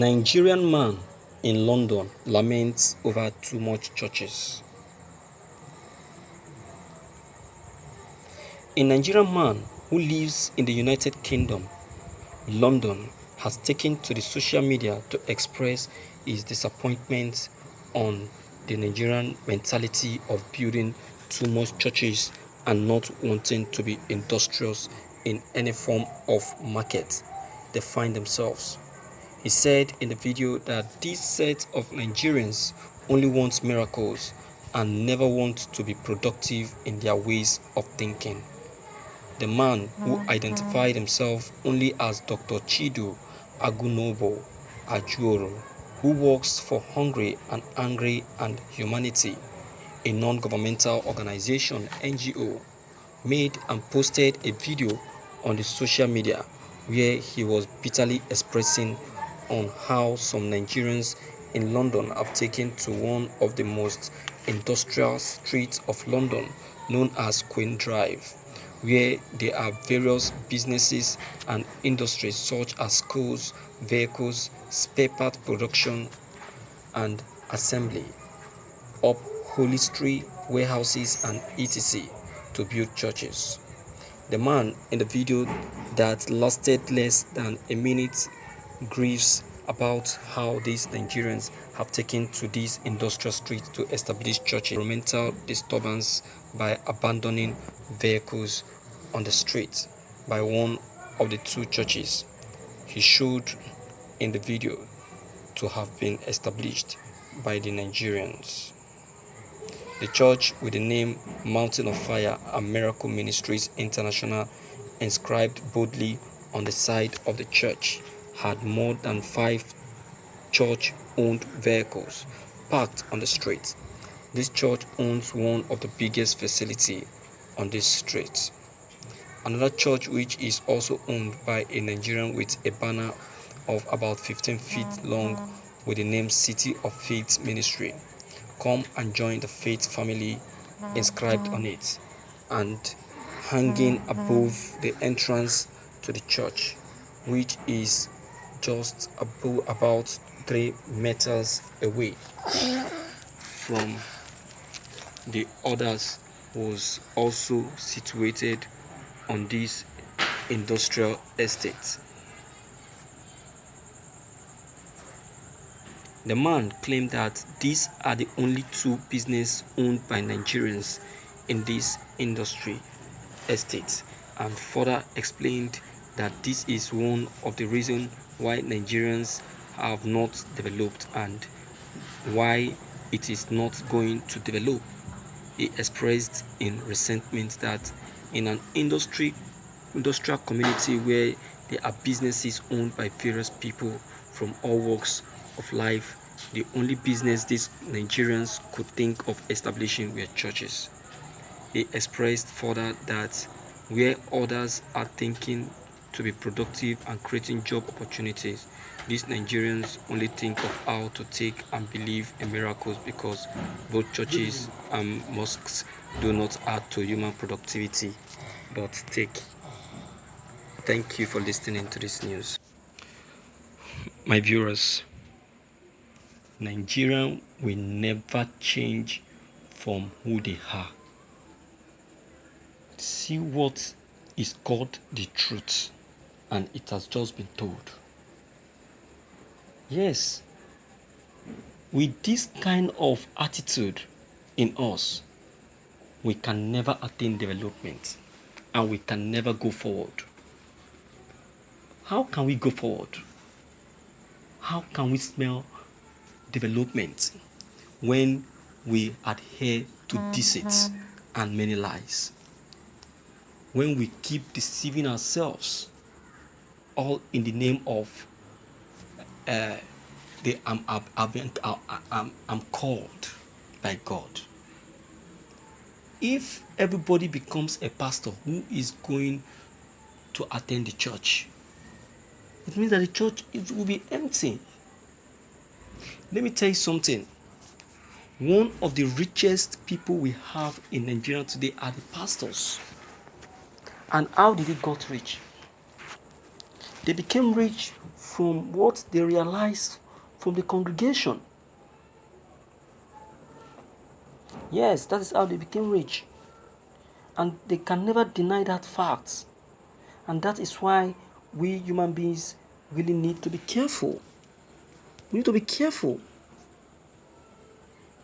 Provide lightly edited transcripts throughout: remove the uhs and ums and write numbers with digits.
Nigerian man in London laments over too much churches. A Nigerian man who lives in the United Kingdom, London, has taken to the social media to express his disappointment on the Nigerian mentality of building too much churches and not wanting to be industrious in any form of market they find themselves. He said in the video that this set of Nigerians only want miracles and never want to be productive in their ways of thinking. The man, who identified himself only as Dr. Chidu Agunobo Ajuoro, who works for Hungry and Angry and Humanity, a non-governmental organization (NGO), made and posted a video on the social media where he was bitterly expressing on how some Nigerians in London have taken to one of the most industrial streets of London, known as Queen Drive, where there are various businesses and industries such as schools, vehicles, spare part production and assembly, upholstery, warehouses and etc. to build churches. The man in the video that lasted less than a minute grieves about how these Nigerians have taken to these industrial streets to establish churches. Environmental disturbance by abandoning vehicles on the street by one of the two churches he showed in the video to have been established by the Nigerians. The church, with the name Mountain of Fire and Miracle Ministries International inscribed boldly on the side of the church, had more than 5 church-owned vehicles parked on the street. This church owns one of the biggest facilities on this street. Another church, which is also owned by a Nigerian with a banner of about 15 feet long with the name City of Faith Ministry, Come and Join the Faith Family inscribed on it and hanging above the entrance to the church, which is just about 3 meters away from the others, was also situated on this industrial estate. The man claimed that these are the only 2 businesses owned by Nigerians in this industry estate, and further explained that this is one of the reasons why Nigerians have not developed and why it is not going to develop. He expressed in resentment that in an industrial community where there are businesses owned by various people from all walks of life, the only business these Nigerians could think of establishing were churches. He expressed further that where others are thinking to be productive and creating job opportunities, these Nigerians only think of how to take and believe in miracles, because both churches and mosques do not add to human productivity but take. Thank you for listening to this news. My viewers, Nigerians will never change from who they are. See what is called the truth, and it has just been told. Yes, with this kind of attitude in us, we can never attain development and we can never go forward. How can we go forward? How can we smell development when we adhere to deceit and many lies? When we keep deceiving ourselves, all in the name of I'm called by God. If everybody becomes a pastor who is going to attend the church, it means that the church will be empty. Let me tell you something. One of the richest people we have in Nigeria today are the pastors. And how did they got rich? They became rich from what they realized from the congregation. Yes, that is how they became rich. And they can never deny that fact. And that is why we human beings really need to be careful. We need to be careful.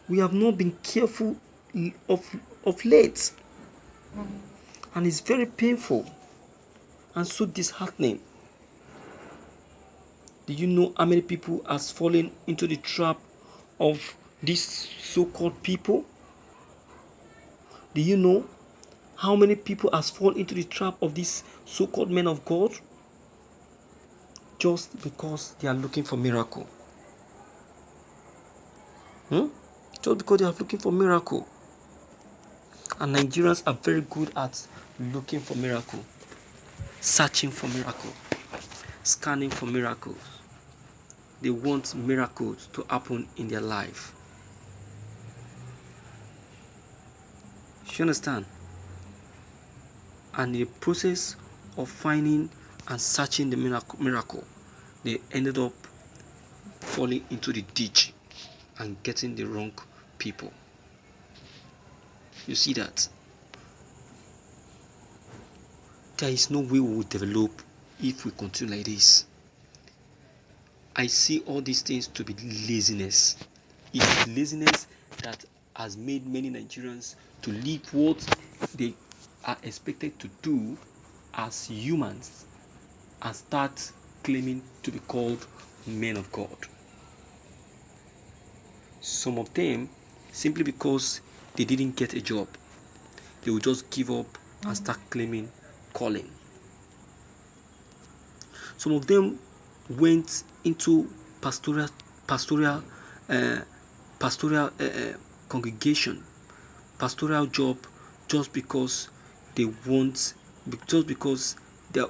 We have not been careful of late. And it's very painful and so disheartening. Do you know how many people has fallen into the trap of these so-called people? Do you know how many people has fallen into the trap of these so-called men of God? Just because they are looking for miracle. Just because they are looking for miracle. And Nigerians are very good at looking for miracle, searching for miracle, scanning for miracles. They want miracles to happen in their life. You understand? And in the process of finding and searching the miracle, they ended up falling into the ditch and getting the wrong people. You see that? There is no way we will develop if we continue like this. I see all these things to be laziness. It is laziness that has made many Nigerians to leave what they are expected to do as humans and start claiming to be called men of God. Some of them, simply because they didn't get a job, they will just give up and start claiming calling. Some of them went into pastoral congregation, pastoral job, just because they want, just because they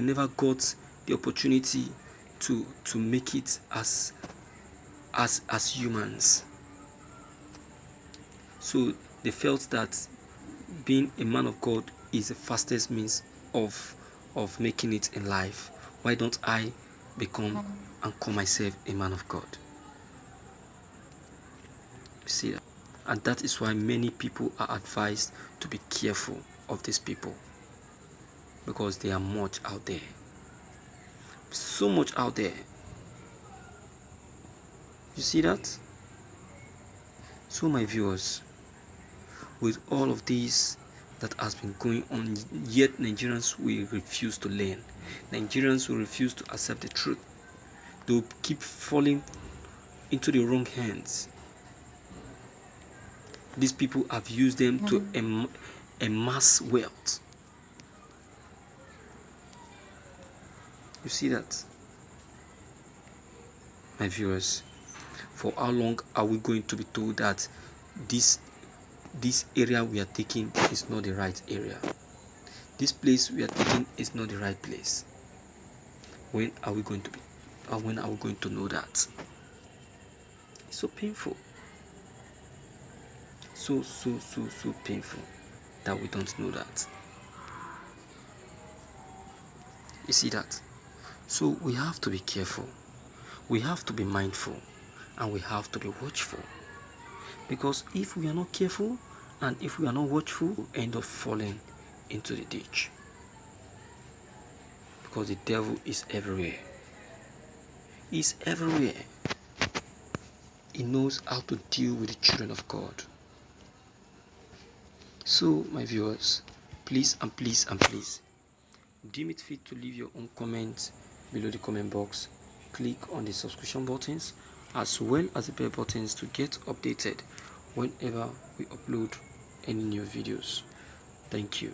never got the opportunity to make it as humans. So they felt that being a man of God is the fastest means of making it in life. Why don't I become and call myself a man of God? You see that? And that is why many people are advised to be careful of these people, because they are much out there. So much out there. You see that? So my viewers, with all of this that has been going on, yet Nigerians will refuse to learn. Nigerians will refuse to accept the truth. They will keep falling into the wrong hands. These people have used them to amass wealth. You see that? My viewers, for how long are we going to be told that this area we are taking is not the right area? This place we are taking is not the right place. When are we going to be? Or when are we going to know that? It's so painful. So painful that we don't know that. You see that? So we have to be careful. We have to be mindful. And we have to be watchful. Because if we are not careful and if we are not watchful, we'll end up falling into the ditch. Because the devil is everywhere. He's everywhere. He knows how to deal with the children of God. So, my viewers, please and please and please, deem it fit to leave your own comments below the comment box. Click on the subscription buttons as well as the bell buttons to get updated whenever we upload any new videos. Thank you.